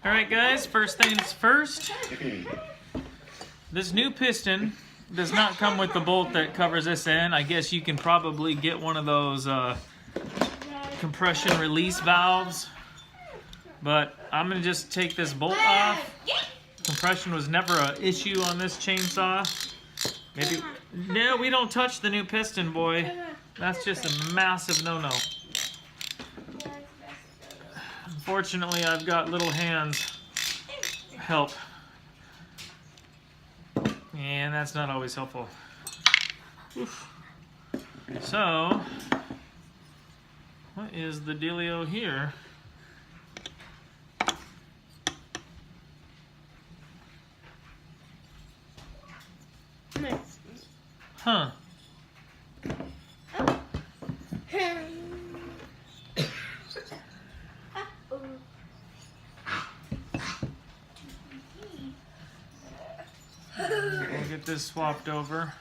Alright guys, first things first. This new piston does not come with the bolt that covers this in. I guess you can probably get one of those compression release valves. But I'm going to just take this bolt off. Compression was never an issue on this chainsaw. Maybe, no, we don't touch the new piston, boy. That's just a massive no-no. Unfortunately, I've got little hands. Help. And that's not always helpful. Oof. So, what is the dealio here? Huh. We'll get this swapped over.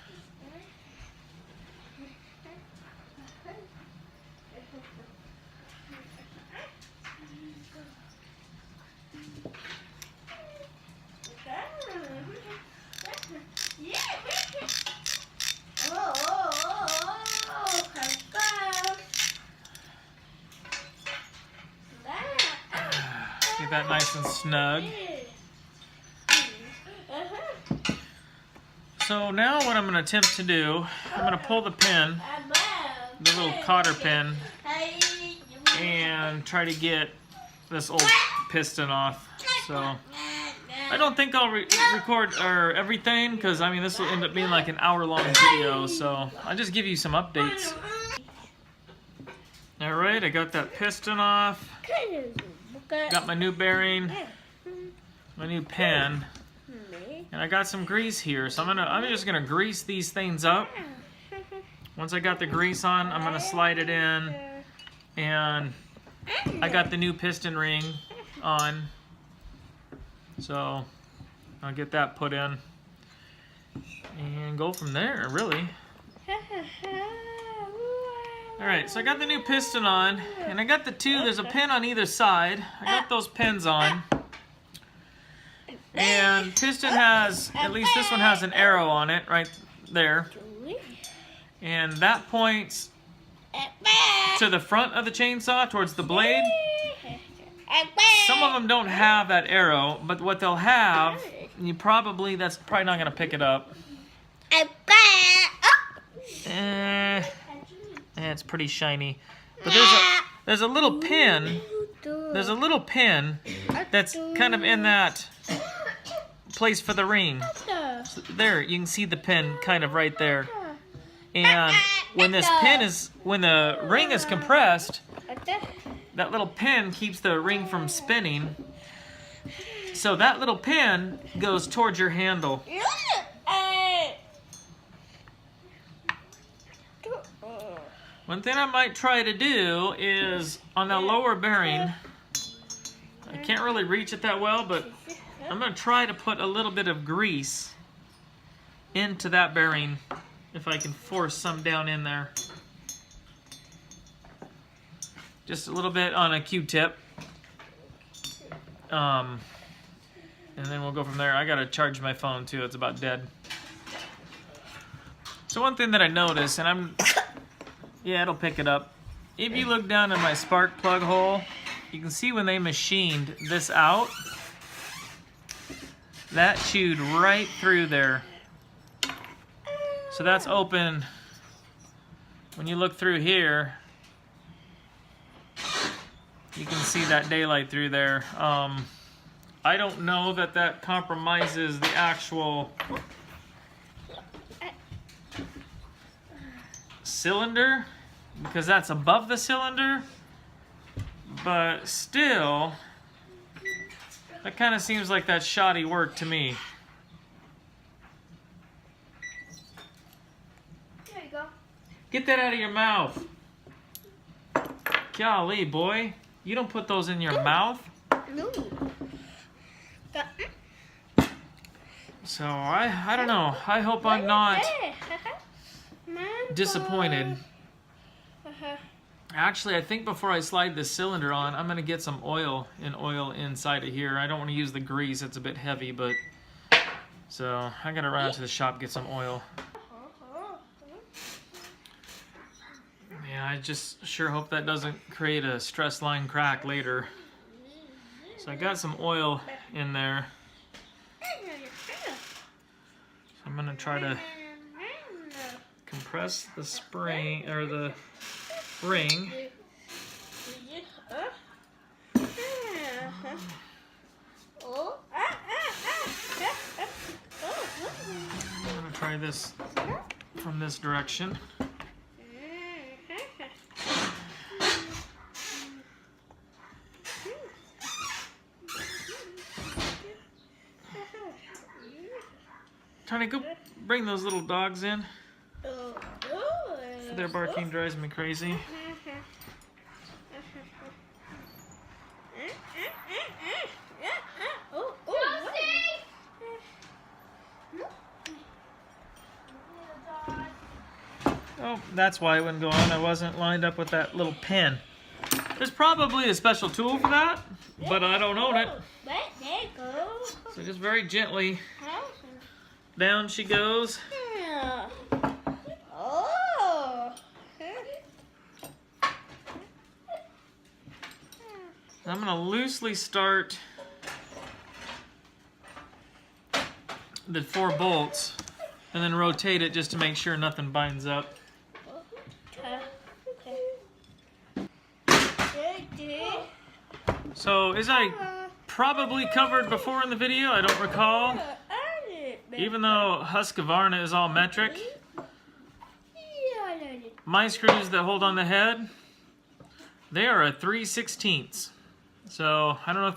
Get that nice and snug. So now what I'm going to attempt to do, I'm going to pull the pin, the little cotter pin, and try to get this old piston off. So I don't think I'll record everything, because I mean this will end up being like an hour-long video. So I'll just give you some updates. All right, I got that piston off. Got my new bearing, my new pin. And I got some grease here, so I'm just gonna grease these things up. Once I got the grease on, I'm gonna slide it in, and I got the new piston ring on, so I'll get that put in and go from there, really. Alright, so I got the new piston on, and I got the two, there's a pin on either side. I got those pins on. And piston has, at least this one has an arrow on it right there. And that points to the front of the chainsaw, towards the blade. Some of them don't have that arrow, but what they'll have, that's probably not going to pick it up. It's pretty shiny. But there's a little pin. There's a little pin that's kind of in that place for the ring. So there, you can see the pin kind of right there. And when the ring is compressed, that little pin keeps the ring from spinning. So that little pin goes towards your handle. One thing I might try to do is on that lower bearing, I can't really reach it that well, but I'm going to try to put a little bit of grease into that bearing, if I can force some down in there. Just a little bit on a Q-tip. And then we'll go from there. I got to charge my phone too, it's about dead. So one thing that I noticed, and yeah, it'll pick it up. If you look down in my spark plug hole, you can see when they machined this out, that chewed right through there. So that's open. When you look through here, you can see that daylight through there. I don't know that that compromises the actual cylinder, because that's above the cylinder, but still, that kind of seems like that's shoddy work to me. There you go. Get that out of your mouth. Golly, boy. You don't put those in your mouth? No. So, I don't know. I hope I'm not disappointed. Actually, I think before I slide this cylinder on, I'm going to get some oil inside of here. I don't want to use the grease. It's a bit heavy, but... So, I'm going to run out to the shop, get some oil. Yeah, I just sure hope that doesn't create a stress line crack later. So I got some oil in there. So I'm going to try to compress the spring, or the ring. I'm going to try this from this direction. Tony, go bring those little dogs in. Their barking drives me crazy. Oh, that's why it wouldn't go on. I wasn't lined up with that little pin. There's probably a special tool for that, but I don't own it. So just very gently, down she goes. I'm going to loosely start the 4 bolts and then rotate it just to make sure nothing binds up. So, as I probably covered before in the video, I don't recall, even though Husqvarna is all metric, my screws that hold on the head, they are a 3/16. So, I don't know if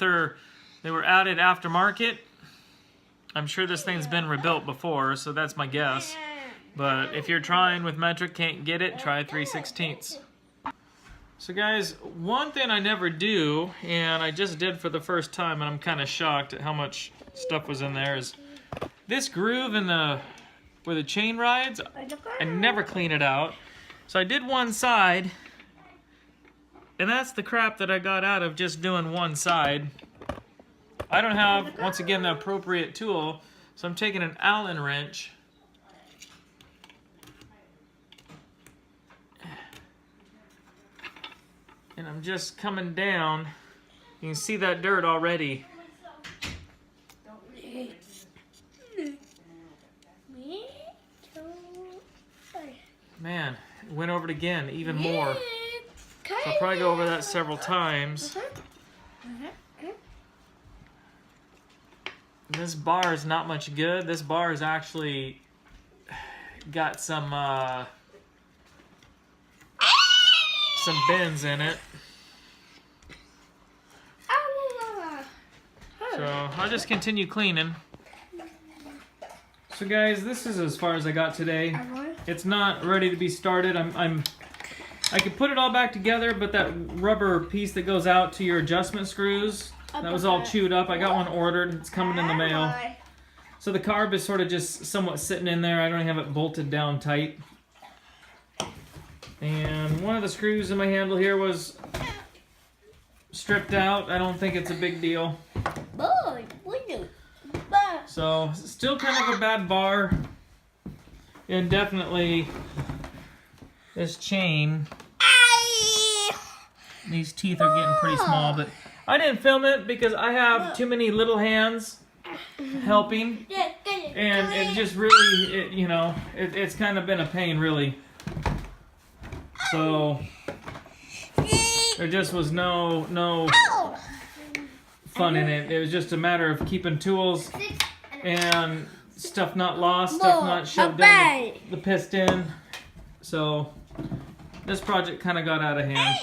they were added aftermarket. I'm sure this thing's been rebuilt before, so that's my guess. But if you're trying with metric, can't get it, try 3/16. So guys, one thing I never do, and I just did for the first time, and I'm kind of shocked at how much stuff was in there, is this groove in where the chain rides, I never clean it out. So I did one side, and that's the crap that I got out of just doing one side. I don't have, once again, the appropriate tool, so I'm taking an Allen wrench. And I'm just coming down. You can see that dirt already. Man, it went over it again, even more. So I'll probably go over that several times. This bar is not much good. This bar has actually got some bends in it. So I'll just continue cleaning. So guys, this is as far as I got today. It's not ready to be started. I could put it all back together, but that rubber piece that goes out to your adjustment screws, that was all chewed up. I got one ordered. It's coming in the mail. So the carb is sort of just somewhat sitting in there. I don't have it bolted down tight. And one of the screws in my handle here was stripped out. I don't think it's a big deal. So, still kind of a bad bar. And definitely this chain, these teeth are getting pretty small, but I didn't film it because I have too many little hands helping, and it just really, it's kind of been a pain, really. So there just was no fun in it. It was just a matter of keeping tools and stuff not lost, stuff not shoved in the piston. So this project kind of got out of hand.